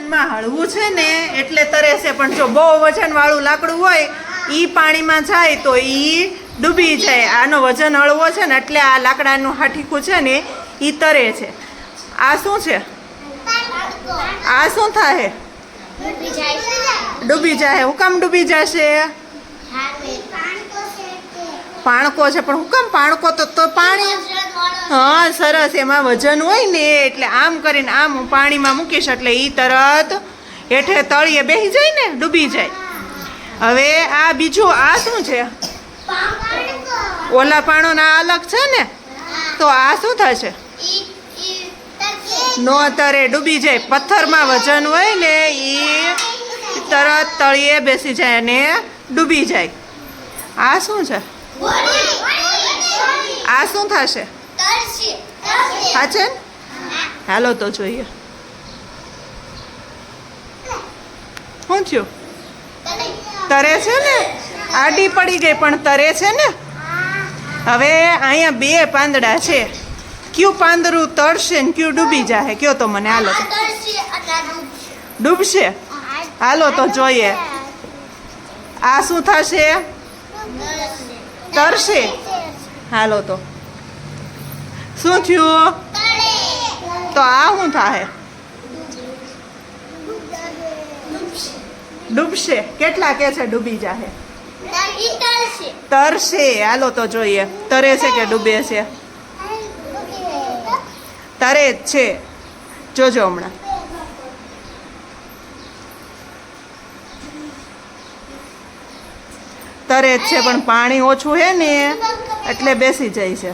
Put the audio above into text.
વજનમાં હળવું છે ને એટલે તરે છે, પણ જો બહુ વજનવાળું લાકડું હોય ઈ પાણીમાં જાય તો ઈ ડૂબી જાય. આનો વજન હળવો છે ને એટલે આ લાકડાનું હાઠીકું છે ને ઈ તરે છે. આ શું છે? આ શું થાય? ડૂબી જાય. હું કામ ડૂબી જશે? પાણકો છે, પણ હું કામ પાણકો? તો પાણી, હા સરસ, એમાં વજન હોય ને એટલે આમ કરીને આમ પાણીમાં મૂકીશ એટલે ઈ તરત હેઠે તળિયે બેસી જાય ને ડૂબી જાય. હવે આ બીજું આ શું છે? ઓલા પાણો ના અલગ છે ને, તો આ શું થશે? નો તરે, ડૂબી જાય. પથ્થરમાં વજન હોય ને ઈ તરત તળિયે બેસી જાય અને ડૂબી જાય. આ શું છે? આ શું થશે? હા છે ને? હાલો તો જોઈએ. શું થયું? તરે છે ને? આડી પડી ગઈ પણ તરે છે ને. હવે અહીંયા બે પાંદડા છે, કયું પાંદડું તરશે ને કયું ડૂબી જાય? કયો તો મને. હાલો તો ડૂબશે. હાલો તો જોઈએ. આ શું થશે? તરશે. હાલો તો શું થયું? તો આ શું થાય? ડૂબશે. કેટલા કે છે ડૂબી જાહે? તરશે. હાલો તો જોઈએ તરે છે કે ડૂબે છે. તરે જ છે, જોજો હમણાં. તરે જ છે પણ પાણી ઓછું હે ને એટલે બેસી જાય છે.